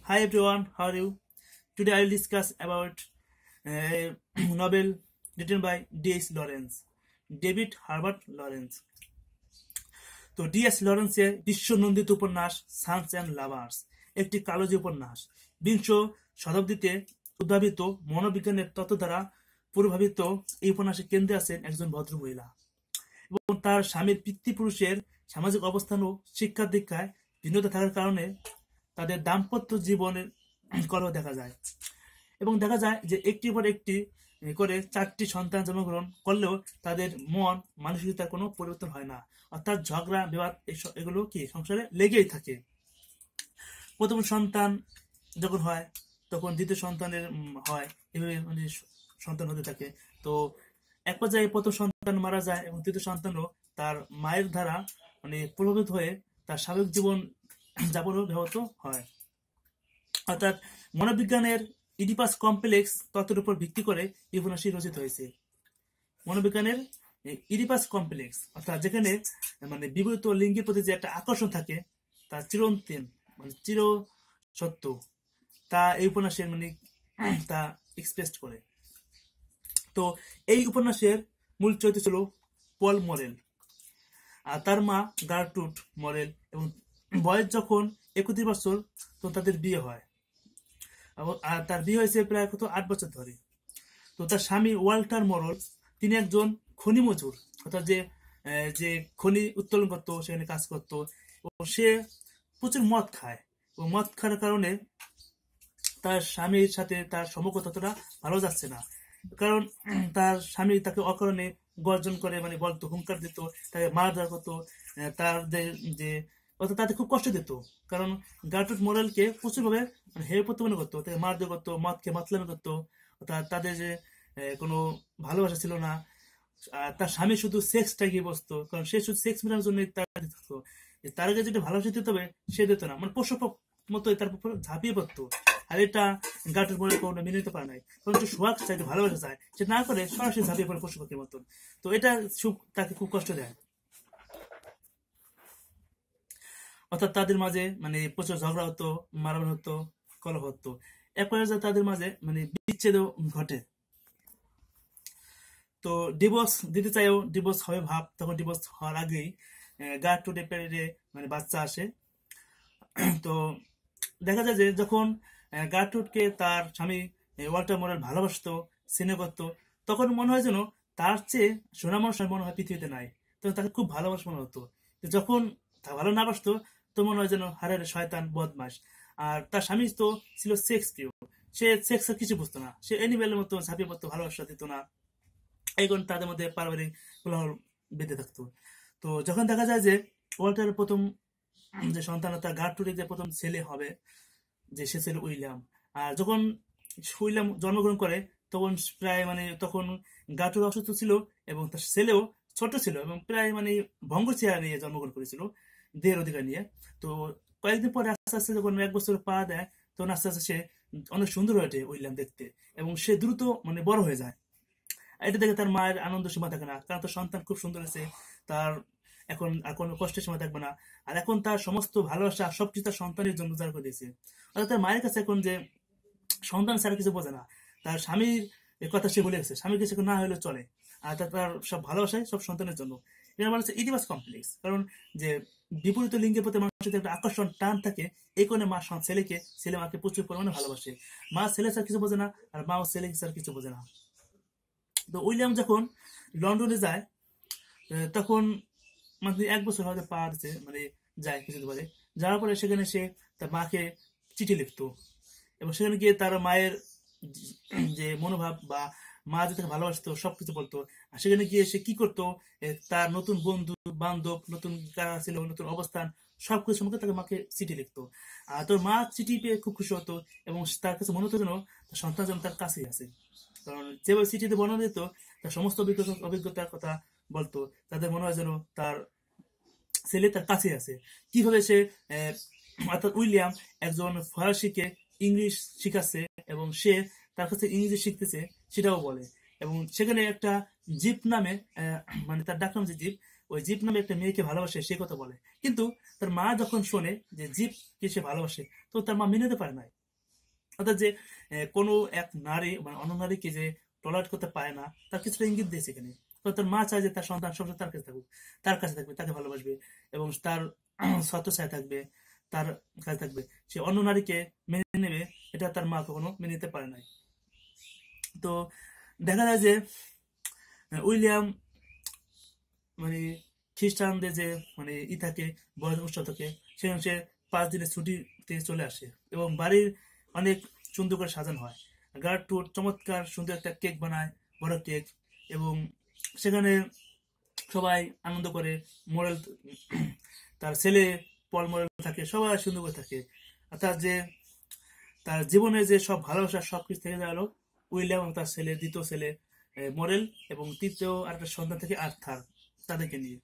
Hi everyone, how are you? Today I will discuss about a novel written by D.S. Lawrence, David Herbert Lawrence. তো D.S. লরেন্সের বিশ্বনন্দিত উপন্যাস Sans and lovers একটি কালোজি উপন্যাস। বিংশ শতাব্দীতে উদ্ভাবিত মনোবিজ্ঞানের তত্ত্ব দ্বারা প্রভাবিত এই উপন্যাসের কেন্দ্রে আছেন একজন ভদ্রমহিলা এবং তার স্বামীর পিতৃপুরুষের সামাজিক অবস্থান ও শিক্ষা দীক্ষায় ভিন্নতা থাকার কারণে তাদের দাম্পত্য জীবনের কলহ দেখা যায় এবং দেখা যায় যে একটির পর একটি করে 4টি সন্তান জন্মগ্রহণ করলেও তাদের মন মানসিকতার কোনো পরিবর্তন হয় না, অর্থাৎ ঝগড়া বিবাদ এগুলো কি সংসারে লেগেই থাকে। প্রথম সন্তান যখন হয় তখন দ্বিতীয় সন্তানের হয়, এভাবে মানে সন্তান হতে থাকে। তো এক পর্যায়ে প্রথম সন্তান মারা যায় এবং তৃতীয় সন্তানও তার মায়ের দ্বারা মানে প্রভাবিত হয়ে তার স্বাভাবিক জীবন যাপনও ব্যাহত হয়। অর্থাৎ মনোবিজ্ঞানের ইডিপাস কমপ্লেক্স তত্ত্বের উপর ভিত্তি করে এই উপন্যাসটি রচিত হয়েছে। মনোবিজ্ঞানের ইডিপাস কমপ্লেক্স অর্থাৎ যেখানে মানে বিপরীত লিঙ্গের প্রতি যে একটা আকর্ষণ থাকে তা চিরন্তন মানে চির সত্য, তা এই উপন্যাসের মানে তা এক্সপ্রেস করে। তো এই উপন্যাসের মূল চরিত্র ছিল পল মরেল আর তার মা গার্ট্রুড মরেল, এবং বয়স যখন 31 বছর তখন তাদের বিয়ে হয়। আর তার বিয়ে হয়েছে প্রায় 8 বছর ধরে। তো তার স্বামী ওয়াল্টার মরল তিনি একজন খনি মজুর, অর্থাৎ যে খনি উত্তোলন করতো সেখানে কাজ করতো, এবং সে প্রচুর মদ খায় এবং মদ খাওয়ার কারণে তার স্বামীর সাথে তার সম্পর্ক ততটা ভালো যাচ্ছে না, কারণ তার স্বামী তাকে অকারণে গর্জন করে মানে বলতো, হুঙ্কার দিত, তাকে মারধর করতো, তার যে অর্থাৎ তাদের খুব কষ্ট দিত, কারণ গার্ট্রুড মোরেলকে প্রচুরভাবে হেয় প্রতিপন্ন করতো, তাকে মারধর করতো, মদকে মাতলামি করতো, অর্থাৎ তাদের যে কোনো ভালোবাসা ছিল না। আর তার স্বামী শুধু সেক্সটাকে বসতো, কারণ সে শুধু সেক্স মেটানোর জন্য তার থাকতো, তার আগে যেটা ভালোবাসা দিতে হবে সে দিত না, মানে পশু মতোই তার উপর ঝাঁপিয়ে পড়তো। আর এটা গার্ট্রুড মোরেল কোনো মেনে নিতে পারে নাই, কারণ সে সোহাগ চাইতে ভালোবাসা চায়, সে না করে সরাসরি ঝাঁপিয়ে পড়ে পশু পাখির মতন। তো এটা তাকে খুব কষ্ট দেয়, অর্থাৎ তাদের মাঝে মানে প্রচুর ঝগড়া হতো, মারামারি হতো, কলহ হতো। এক পর্যায়ে তাদের মাঝে মানে বিচ্ছেদও ঘটে। তো ডিভোর্স দিতে চাইও ডিভোর্স হবে ভাব, তখন ডিভোর্স হওয়ার আগেই গার্ট্রুডের পেটে মানে বাচ্চা আসে। তো দেখা যায় যে যখন গার্ট্রুডকে তার স্বামী ওয়াল্টার মোরেল ভালোবাসতো, স্নেহ করতো, তখন মনে হয় যেন তার চেয়ে সোনা মানুষ মনে হয় পৃথিবীতে নাই, তো তাকে খুব ভালোবাসা মনে হতো। তো যখন তা ভালো না বাসতো তো মনে হয় যেন হারের শয়তান বদমাস। আর তার স্বামী তো ছিল সেক্স প্রিয়, সে সেক্স কিছু বুঝতো না, সে অ্যানিমেলের মতো ঝাঁপিয়ে পড়তো, ভালোবাসা দিত না। এই কারণে তাদের মধ্যে পারিবারিক কোলাহল বেঁধে থাকতো। তো যখন দেখা যায় যে ওয়াল্টারের প্রথম যে সন্তান, তার গার্ট্রুডের যে প্রথম ছেলে হবে, যে সে ছিল উইলিয়াম। আর যখন উইলিয়াম জন্মগ্রহণ করে তখন প্রায় মানে তখন গার্ট্রুড অসুস্থ ছিল এবং তার ছেলেও ছোট ছিল এবং প্রায় মানে ভঙ্গ চেহারা নিয়ে জন্মগ্রহণ করেছিল, দেহের অধিকার নিয়ে। তো কয়েকদিন পরে আস্তে আস্তে যখন 1 বছর পা দেয় তখন আস্তে আস্তে সে অনেক সুন্দর হয়ে ওঠে উইলিয়াম দেখতে, এবং সে দ্রুত মানে বড় হয়ে যায়। এটা দেখে তার মায়ের আনন্দ সীমা থাকে না, কারণ তার সন্তান খুব সুন্দর হয়েছে, তার এখন আর কোনো কষ্টের সময় থাকবে না। আর এখন তার সমস্ত ভালোবাসা সবকিছু তার সন্তানের জন্য উজাড় করে দিয়েছে। অর্থাৎ তার মায়ের কাছে এখন যে সন্তান ছাড়া কিছু বোঝে না, তার স্বামীর কথা সে ভুলে গেছে, স্বামীর কিছু না হলে চলে। আর তার সব ভালোবাসায় সব সন্তানের জন্য। এটা মানে হচ্ছে ইডিপাস কমপ্লেক্স, কারণ যে বিপরীত লিঙ্গের প্রতি মানুষের একটা আকর্ষণ টান থাকে, এই কারণে মা ছেলেকে, ছেলে মাকে প্রচুর পরিমাণে ভালোবাসে। মা ছেলে ছাড়া কিছু বোঝে না আর মাও ছেলে ছাড়া কিছু বোঝে না। তো উইলিয়াম যখন লন্ডনে যায় তখন মানে 1 বছর হয়তো পারছে মানে যায় কিছুদিন পরে, যাওয়ার পরে সেখানে সে তার মাকে চিঠি লিখতো এবং সেখানে গিয়ে তার মায়ের যে মনোভাব বা মা যে তাকে ভালোবাসতো সবকিছু বলতো। আর সেখানে গিয়ে সে কি করতো, তার নতুন বন্ধু বান্ধব, নতুন কারা ছিল, নতুন অবস্থান, সবকিছু সম্পর্কে তাকে মাকে চিঠি লিখতো। আর তোর মা চিঠি পেয়ে খুব খুশি হতো এবং তার কাছে মনে হতো যেন তার সন্তান যেন তার কাছেই আছে, কারণ যেভাবে চিঠিতে বর্ণনা দিত তার সমস্ত অভিজ্ঞতার কথা বলতো, তাদের মনে হয় যেন তার ছেলে তার কাছে আছে। কিভাবে সে অর্থাৎ উইলিয়াম একজন ফরাসিকে ইংলিশ শিখাচ্ছে এবং সে তার কাছে ইংরেজি শিখতেছে সেটাও বলে। এবং সেখানে একটা জিপ নামে মানে তার ডাকনাম যে জিপ, ওই জিপ নামে একটা মেয়েকে ভালোবাসে সে কথা বলে, কিন্তু তার মা যখন শোনে যে জিপকে সে ভালোবাসে, তো তার মা মেনে নিতে পারে না। অর্থাৎ যে কোনো এক নারী মানে অন্য নারীকে যে টলারেট করতে পারে না, তার কিছুটা ইঙ্গিত দিয়েছে এখানে। তো তার মা চায় যে তার সন্তান সবসময় তার কাছে থাকুক, তার কাছে থাকবে, তাকে ভালোবাসবে এবং তার ছত্রছায়া থাকবে, তার কাছে থাকবে। সে অন্য নারীকে মেনে নেবে, এটা তার মা কখনো মেনে নিতে পারে নাই। তো দেখা যায় যে উইলিয়াম মানে খ্রিস্টানদের যে মানে থাকে বয়স উৎসব থাকে, সেখানে সে 5 দিনের ছুটিতে চলে আসে এবং বাড়ির অনেক সুন্দর করে সাজানো হয়। গার্ডটুর চমৎকার সুন্দর একটা কেক বানায়, বড় কেক, এবং সেখানে সবাই আনন্দ করে। মোরেল তার ছেলে পল মোরেল থাকে, সবাই সুন্দর করে থাকে। অর্থাৎ যে তার জীবনে যে সব ভালোবাসা সবকিছু থেকে গেল উইলিয়াম এবং তার ছেলে, দ্বিতীয় ছেলে মোরেল, এবং তৃতীয় আরেকটা সন্তান থেকে আর্থার, তাদেরকে নিয়ে।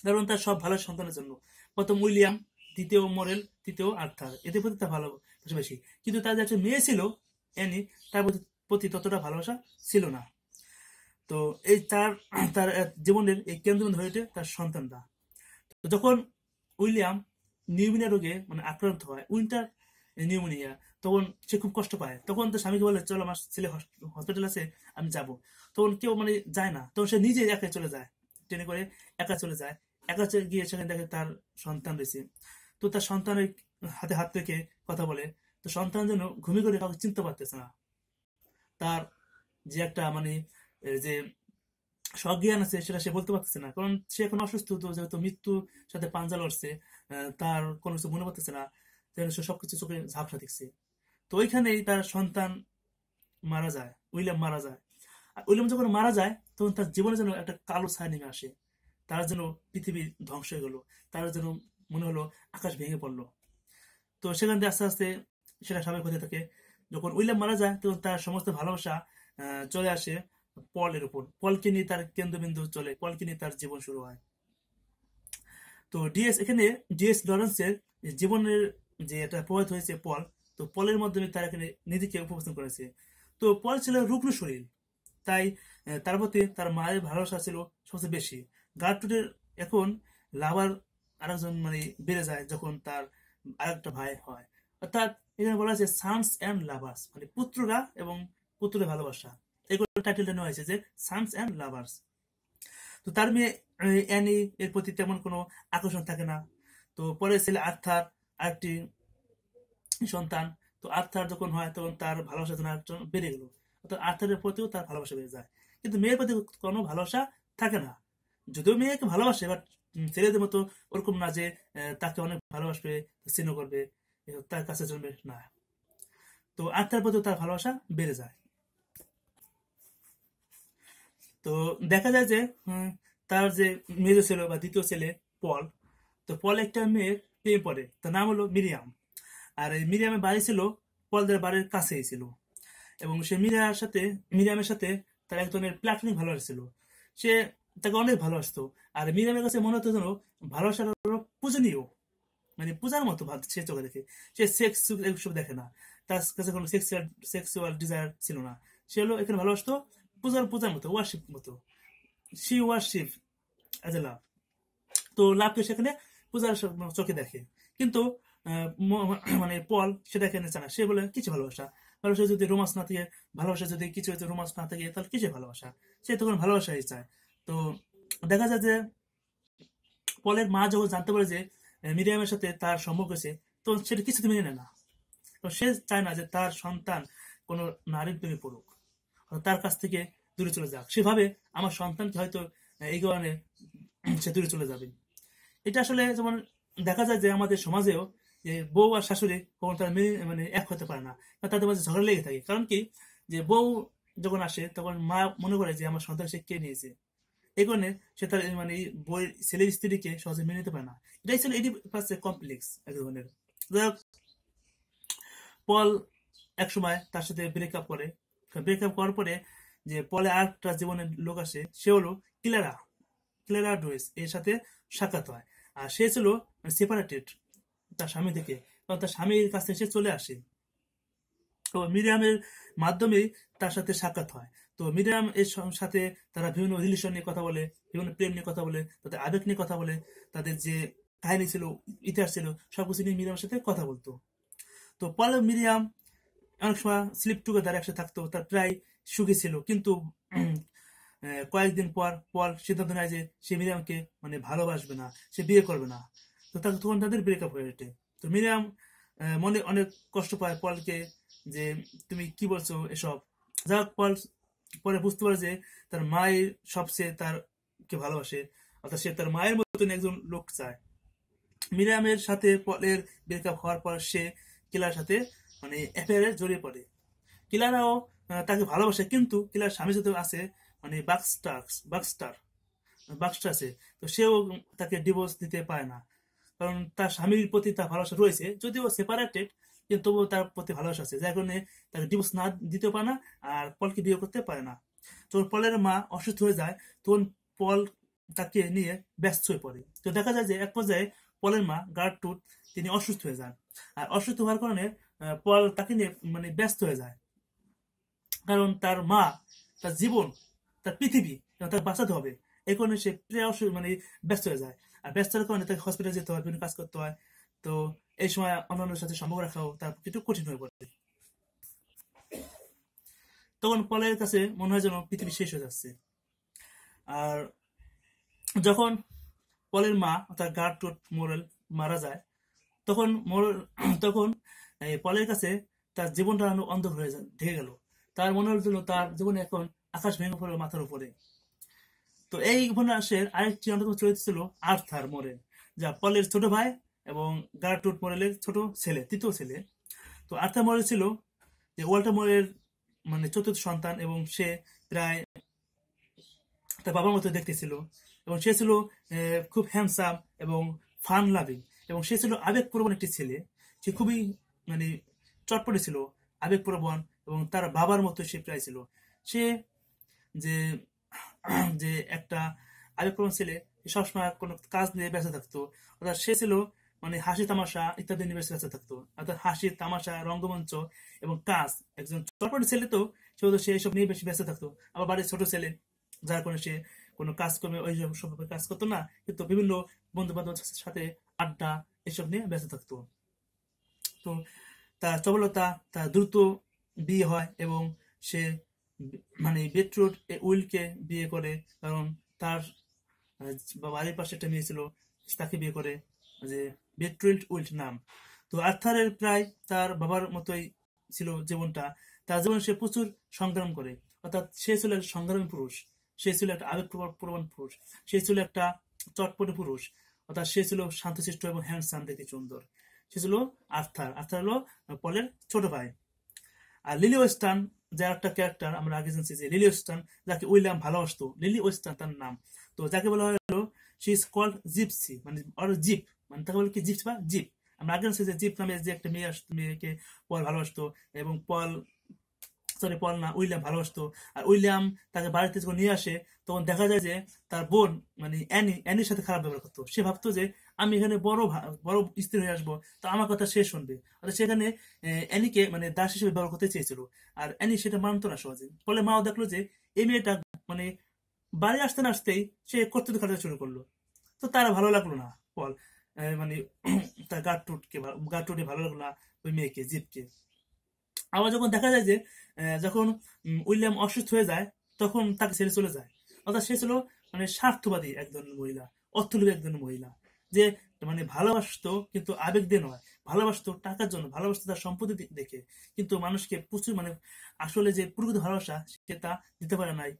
কারণ তার সব ভালো সন্তানের জন্য, প্রথম উইলিয়াম, দ্বিতীয় মোরেল, তৃতীয় আর্থার, এদের প্রতি তার ভালোবাসা বেশি। কিন্তু তার যে একটা মেয়ে ছিল অ্যানি, তার প্রতি ততটা ভালোবাসা ছিল না। তো এই তার তার জীবনের এই কেন্দ্রবিন্দু হয়ে ওঠে তার সন্তানরা। তো যখন উইলিয়াম নিউমোনিয়া রোগে মানে আক্রান্ত হয়, উইন্টার নিউমোনিয়া, তখন সে খুব কষ্ট পায়। তখন তো স্বামীকে বলে, চলো আমার ছেলে হসপিটাল আছে, আমি যাব। তখন কেউ মানে যায় না, তখন সে নিজে একা চলে যায়, ট্রেনে করে একা চলে যায়। একা গিয়ে সেখানে দেখে তার সন্তান রয়েছে। তো তার সন্তানের হাতে হাত রেখে কথা বলে। তো সন্তান যেন ঘুমিয়ে করে কাউকে চিনতে পারতেছে না। তার যে একটা মানে যে সজ্ঞান আছে সেটা সে বলতে পারতেছে না, কারণ সে এখন অসুস্থ। তো যেহেতু মৃত্যুর সাথে পাঞ্জা লড়ছে, তার কোনো কিছু মনে পড়তেছে না, যেন সে সবকিছু চোখে ঝাপসা দেখছে। তো ওইখানেই তার সন্তান মারা যায়, উইলিয়াম মারা যায়। আর উইলিয়াম যখন মারা যায়, তখন তার জীবনে যেন একটা কালো ছায়া নেমে আসে। তার যেন পৃথিবী ধ্বংস হয়ে গেল, তার যেন মনে হলো আকাশ ভেঙে পড়লো। তো সেখান থেকে আস্তে আস্তে সেটা স্বাভাবিক হতে থাকে। যখন উইলিয়াম মারা যায়, তখন তার সমস্ত ভালোবাসা চলে আসে পলের উপর। পলকে নিয়ে তার কেন্দ্রবিন্দু চলে, পলকে নিয়ে তার জীবন শুরু হয়। তো এখানে ডিএস লরেন্সের জীবনের যে এটা প্রভাবিত হয়েছে পল, তো পলের মাধ্যমে তার এখানে নিজেকে উপস্থাপন করেছে। তো পল ছিল রুগ্ন শরীর, তাই তার প্রতি তার মায়ের ভালোবাসা ছিল সবচেয়ে বেশি। গার্ট্রুডের এখন লাভার আরেকজন মানে বেড়ে যায় যখন তার আরেকটা ভাই হয়। অর্থাৎ এখানে বলা আছে সানস অ্যান্ড লাভার্স, মানে পুত্ররা এবং পুত্রের ভালোবাসা। এগুলো টাইটেলটা নেওয়া হয়েছে যে সানস অ্যান্ড লাভার্স। তো তার মেয়ে অ্যানি এর প্রতি তেমন কোনো আকর্ষণ থাকে না। তো পরে ছেলে আর্থার, আরেকটি সন্তান। তো আর্থার যখন হয়, তখন তার ভালোবাসা যেন একজন বেড়ে গেল, অর্থাৎ আর্থারের প্রতিও তার ভালোবাসা বেড়ে যায়। কিন্তু মেয়ের প্রতি কোনো ভালোবাসা থাকে না। যদিও মেয়েকে ভালোবাসে, বাট ছেলেদের মতো ওরকম না যে তাকে অনেক ভালোবাসবে, স্নেহ করবে, তার কাছে জন্মে না। তো আর্থার প্রতিও তার ভালোবাসা বেড়ে যায়। তো দেখা যায় যে তার যে মেজ ছিল বা দ্বিতীয় ছেলে পল, তো পল একটা মেয়ের প্রেমে পড়ে, তার নাম হলো মিরিয়াম। আর এই মিরিয়ামের বাড়ি ছিল পলদের বাড়ির কাছেই ছিল, এবং সে মিরিয়ামের সাথে তার এক ধরনের প্ল্যাটনিক ভালোবাসা ছিল। সে তাকে অনেক ভালোবাসতো। আর মিরিয়ামের কাছে মনে হতো যেন ভালোবাসাটা হলো পূজনীয়, মানে পূজার মতো সে চোখে দেখে। সে সেক্স এসব দেখে না, তার কাছে কোনো সেক্সুয়াল ডিজায়ার ছিল না। সে হলো এখানে ভালোবাসতো পূজার মতো, ওয়ার্শিপ মতো। শি ওয়ার্শিপ অ্যাজ এ লাভ। তো লাভকে সেখানে পূজার চোখে দেখে। কিন্তু মানে পল সেটা এখানে চায় না। সে বলে কিছু ভালোবাসা, ভালোবাসা যদি রোমান্স না থাকে, ভালোবাসা যদি কিছু রোমান্স না থাকে, তাহলে কিসে ভালোবাসা? সে তখন ভালোবাসাই চায়। তো দেখা যায় যে পলের মা যখন জানতে পারে যে মিরিয়ামের সাথে তার সম্পর্ক হয়েছে, তো সেটা কিছুতে মেনে নেয় না। তো সে চায় না যে তার সন্তান কোনো নারীর প্রেমে পড়ুক, তার কাছ থেকে দূরে চলে যাক। সেভাবে আমার সন্তানকে হয়তো এই কারণে সে দূরে চলে যাবে। এটা আসলে যেমন দেখা যায় যে আমাদের সমাজেও যে বউ আর শাশুড়ি কখন তারা মানে এক হতে পারে না, বা তাদের মাঝে ঝগড়া লেগে থাকে। কারণ কি, যে বউ যখন আসে তখন মা মনে করে যে আমার সন্তান সে কে নিয়েছে, এই কারণে সে তার মানে বই ছেলের স্ত্রীকে সহজে মেনে নিতে পারে না। এটাই ছিল এটি কমপ্লেক্স এক ধরনের। পল এক সময় তার সাথে ব্রেকআপ করে। ব্রেকআপ করার পরে যে পলে আরেকটা জীবনের লোক আসে, সে হলো ক্লেরা ডুয়েস, এর সাথে সাক্ষাৎ হয়। আর সে ছিল সেপারেটেড তার স্বামী থেকে, কারণ তার স্বামীর কাছ থেকে সে চলে আসে। তো মিরিয়ামের মাধ্যমেই তার সাথে সাক্ষাৎ হয়। তো মিরিয়াম এর সাথে তারা বিভিন্ন রিলেশন নিয়ে কথা বলে, বিভিন্ন প্রেম নিয়ে কথা বলে, তাদের আবেগ নিয়ে কথা বলে, তাদের যে কাহিনী ছিল, ইতিহাস ছিল, সবকিছু নিয়ে মিরিয়ামের সাথে কথা বলতো। তো পলে মিরিয়াম অনেক সময় স্লিপ টুগেদার একসাথে থাকতো, তার প্রায় সুখী ছিল, কিন্তু কয়েকদিন পর পল সিদ্ধান্ত নেয় যে সে মিরিয়ামকে মানে ভালোবাসবে না, সে বিয়ে করবে না। তো তখন তাদের ব্রেকআপ হয়ে ওঠে। তো মিরিয়াম মনে অনেক কষ্ট পায় পলকে, যে তুমি কি বলছো এসব। যা হোক, পল পরে বুঝতে পারে যে তার মায়ের সবচেয়ে তার কে ভালোবাসে, অর্থাৎ সে তার মায়ের মতন একজন লোক চায়। মিরিয়ামের সাথে পলের ব্রেকআপ হওয়ার পর সে কিলার সাথে মানে অ্যাফেয়ারে জড়িয়ে পড়ে। কিলারাও তাকে ভালোবাসে, কিন্তু কিলার স্বামীর সাথে আছে মানে বাক্সটার আছে। তো সেও তাকে ডিভোর্স দিতে পারে না, কারণ তার স্বামীর প্রতি তার ভালোবাসা রয়েছে, যদিও সেপারেটেড, কিন্তু তবুও তার প্রতি ভালোবাসা আছে, যার কারণে তাকে ডিভোর্স না দিতে পারে না, আর পলকে বিয়ে করতে পারে না। যখন পলের মা অসুস্থ হয়ে যায়, তখন পল তাকে নিয়ে ব্যস্ত হয়ে পড়ে। তো দেখা যায় যে এক পর্যায়ে পলের মা গার্ট্রুড তিনি অসুস্থ হয়ে যান, আর অসুস্থ হওয়ার কারণে পল তাকে নিয়ে মানে ব্যস্ত হয়ে যায়, কারণ তার মা, তার জীবন, তার পৃথিবী, তাকে বাঁচাতে হবে। এই কারণে সে প্রায় মানে ব্যস্ত হয়ে যায়, আর ব্যস্ত হওয়ার কারণে তাকে হসপিটালে যেতে হয়, বিভিন্ন কাজ করতে হয়। তো এই সময় অন্যান্যের সাথে সম্পর্ক রাখাও তার একটু কঠিন হয়ে পড়ে। তখন পলের কাছে মনে হয় যেন পৃথিবী শেষ হয়ে যাচ্ছে। আর যখন পলের মা অর্থাৎ গার্ট্রুড মোরেল মারা যায়, তখন তখন পলের কাছে তার জীবনটা অন্ধ হয়ে ঢেকে গেল। তার মনে হচ্ছিল তার জীবনে এখন আকাশ ভেঙে পড়ল মাথার উপরে। তো এই উপন্যাসের আরেকটি অন্যতম চরিত্র ছিল আর্থার মোরেল, যা পলের ছোট ভাই এবং গার্ট্রুড মোরেলের ছোট ছেলে, তৃতীয় ছেলে। তো আর্থার মোরেল ছিল যে ওয়াল্টার মোরেলের মানে চতুর্থ সন্তান, এবং সে প্রায় তার বাবার মতো দেখতে ছিল, এবং সে ছিল খুব হ্যান্ডসাম এবং ফান লাভিং, এবং সে ছিল আবেগপ্রবণ একটি ছেলে। সে খুবই মানে চটপটে ছিল, আবেগপ্রবণ, এবং তার বাবার মতো সে প্রায় ছিল। সে যে যে একটা আবেগপ্রবণ ছেলে, সবসময় কোনো কাজ নিয়ে ব্যস্ত থাকতো, অর্থাৎ সে ছিল মানে হাসি তামাশা ইত্যাদি নিয়ে ব্যস্ত থাকতো, অর্থাৎ হাসি তামাশা, রঙ্গমঞ্চ এবং কাজ। একজন চটপটে ছেলে, তো সেহেতু সে এসব নিয়ে বেশি ব্যস্ত থাকতো। আবার বাড়ির ছোট ছেলে, যার কারণে সে কোনো কাজ কর্মে ওই সব কাজ করতো না, কিন্তু বিভিন্ন বন্ধু বান্ধবের সাথে আড্ডা এসব নিয়ে ব্যস্ত থাকতো। তো তার চবলতা, তার দ্রুত বিয়ে হয়, এবং সে মানে বেটরুট উইলকে বিয়ে করে, কারণ তার বাড়ির পাশে একটা মেয়ে ছিল, তাকে বিয়ে করে, যে বেটরুট উইল্ট নাম। তো আর্থারের প্রায় তার বাবার মতোই ছিল জীবনটা। তার জীবনে সে প্রচুর সংগ্রাম করে, অর্থাৎ সে ছিল একটা সংগ্রামী পুরুষ, সে ছিল একটা আবেগপ্রবণ পুরুষ, সে ছিল একটা চটপটে পুরুষ, অর্থাৎ সে ছিল শান্তশিষ্ট এবং হ্যান্ডসাম, দেখতে সুন্দর। সে ছিল আর্থার। আর্থার হলো পলের ছোট ভাই। আর লিলি ওয়েস্টার্ন, যার একটা ক্যারেক্টার আমরা আগে জানছি, যে লিলি ওয়েস্টার্ন, যাকে উইলিয়াম ভালোবাসতো, লিলি ওয়েস্টার্ন তার নাম। তো যাকে বলা হলো শি ইজ কল্ড জিপসি, মানে জিপ, মানে তাকে বলে কি জিপস বা জিপ। আমরা আগে জানছি যে জিপ নামে যে একটা মেয়ে আসতো, মেয়েকে পল ভালোবাসতো, এবং পল না, উইলিয়াম ভালোবাসতো। আর উইলিয়াম তাকে বাড়িতে যখন নিয়ে আসে, তখন দেখা যায় যে তার বোন মানে অ্যানির সাথে খারাপ ব্যবহার করতো। সে ভাবতো যে আমি এখানে বড় স্ত্রী হয়ে আসবো, তো আমার কথা সে শুনবে, অর্থাৎ সেখানে অ্যানিকে মানে দাস হিসেবে ব্যবহার করতে চেয়েছিল। আর অ্যানি সেটা মানতো না সহজে। ফলে মাও দেখলো যে এই মেয়েটা মানে বাড়ি আসতে না আসতেই সে করতে খাটাতে শুরু করলো। তো তারা ভালো লাগলো না পল, মানে তার গার্ট্রুডে ভালো লাগলো না ওই মেয়েকে, জিপকে। আবার যখন দেখা যায় যে যখন উইলিয়াম অসুস্থ হয়ে যায়, তখন তাকে ছেড়ে চলে যায়। অর্থাৎ সে ছিল মানে স্বার্থবাদী একজন মহিলা, অর্থলোভী একজন মহিলা, যে মানে ভালোবাসতো কিন্তু আবেগ দিয়ে নয়, ভালোবাসতো টাকার জন্য, ভালোবাসতো তার সম্পত্তি দেখে, কিন্তু মানুষকে প্রচুর মানে আসলে যে প্রকৃত ভালোবাসা সে তা দিতে পারে নাই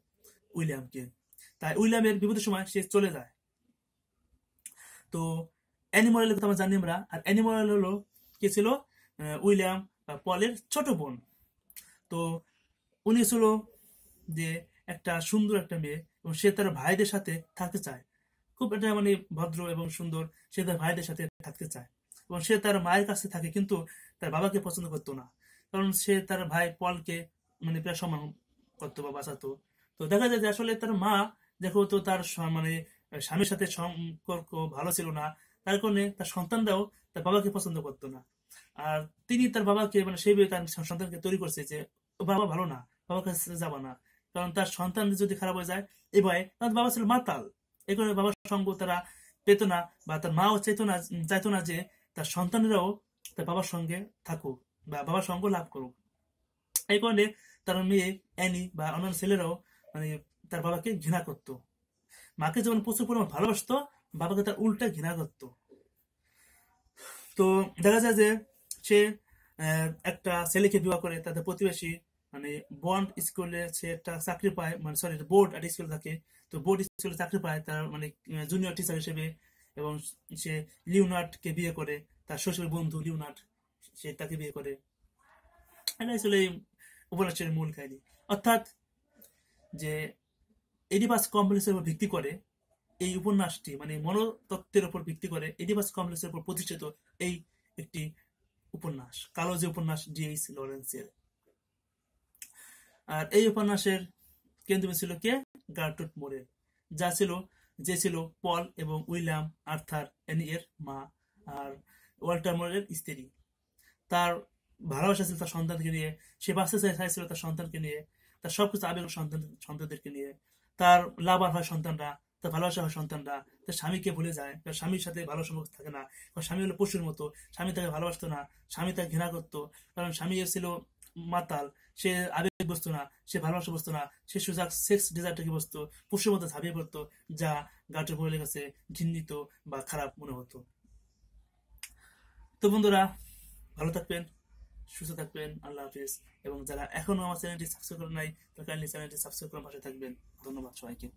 উইলিয়ামকে। তাই উইলিয়ামের বিপদের সময় সে চলে যায়। তো অ্যানিমোরালের কথা আমরা জানি আমরা। আর অ্যানিমোরাল হলো কে ছিল, উইলিয়াম বা পলের ছোট বোন। তো উনি ছিল যে একটা সুন্দর একটা মেয়ে, এবং সে তার ভাইদের সাথে থাকতে চায়, খুব একটা মানে ভদ্র এবং সুন্দর, সে তার ভাইদের সাথে থাকতে চায়, এবং সে তার মায়ের কাছে থাকে, কিন্তু তার বাবাকে পছন্দ করতো না, কারণ সে তার ভাই পলকে মানে প্রায় সম্মান করতো বা বাঁচাতো। তো দেখা যায় যে আসলে তার মা দেখো তো তার মানে স্বামীর সাথে সম্পর্ক ভালো ছিল না, তার কারণে তার সন্তানরাও তার বাবাকে পছন্দ করতো না। আর তিনি তার বাবাকে মানে সেইভাবে তার সন্তানকে তৈরি করছে যে ও বাবা ভালো না, বাবার কাছে যাবা না, কারণ তার সন্তান যদি খারাপ হয়ে যায় এই ভয়ে, তার বাবা ছিল মাতাল, এই কারণে বাবার সঙ্গ তারা পেত না, বা তার মাও চাইতো না যে তার সন্তানেরাও তার বাবার সঙ্গে থাকুক বা বাবার সঙ্গ লাভ করুক। এই কারণে তার মেয়ে অ্যানি বা অন্যান্য ছেলেরাও মানে তার বাবাকে ঘৃণা করতো। মাকে যেমন প্রচুর পরিমাণ ভালোবাসতো, বাবাকে তার উল্টা ঘৃণা করতো। তো দেখা যায় যে সে একটা ছেলেকে বিবাহ করে, তাদের প্রতিবেশী মানে বন্ড স্কুলে সে একটা চাকরি পায়, মানে সরি বোর্ড একটা স্কুল থাকে, তো বোর্ড স্কুলে চাকরি পায় তার মানে জুনিয়র টিচার হিসেবে, এবং সে লিওনার্ডকে বিয়ে করে, তার শ্বশুর বন্ধু লিওনার্ড, সে তাকে বিয়ে করে। এটা আসলে এই উপন্যাসের মূল কাহিনী। অর্থাৎ যে এডিপাস কমপ্লেক্সের উপর ভিত্তি করে এই উপন্যাসটি, মানে মনোতত্ত্বের উপর ভিত্তি করে এডিপাস কমপ্লেক্সের উপর প্রতিষ্ঠিত এই একটি উপন্যাস, কালো যে উপন্যাস ডি.এইচ লরেন্সের। আর এই উপন্যাসের কেন্দ্রবিন্দু ছিল কে? গার্ট্রুড মোরের, যে ছিল পল এবং উইলিয়াম আর্থার অ্যানি এর মা, আর ওয়াল্টার মোরের স্ত্রী। তার ভালোবাসা ছিল তার সন্তানকে নিয়ে, সে বাঁচতে চাইছিল তার সন্তানকে নিয়ে, তার সবকিছু আবেগ সন্তানদেরকে নিয়ে। তার লাভার হয় সন্তানরা, তার ভালোবাসা হয় সন্তানরা, তার স্বামীকে ভুলে যায়, তার স্বামীর সাথে ভালো সম্পর্ক থাকে না, কারণ স্বামী হলো পশুর মতো, স্বামী তাকে ভালোবাসতো না, স্বামী তাকে ঘৃণা করতো, কারণ স্বামী ছিল মাতাল, সে আবেগ বস্তু না, সে ভালোবাসা বস্তু না, সে সুযোগ সেক্স ডিজায়ারটাকে বস্তু, পশুর মতো ঝাঁপিয়ে পড়তো, যা গার্ট্রুড মোরের কাছে ঘৃণিত বা খারাপ মনে হতো। তো বন্ধুরা, ভালো থাকবেন, সুস্থ থাকবেন, আল্লাহ হাফিজ। এবং যারা এখনো আমার চ্যানেলটি সাবস্ক্রাইব করেন নাই, তারা কাইন্ডলি চ্যানেলটি সাবস্ক্রাইব করে পাশে থাকবেন। ধন্যবাদ সবাইকে।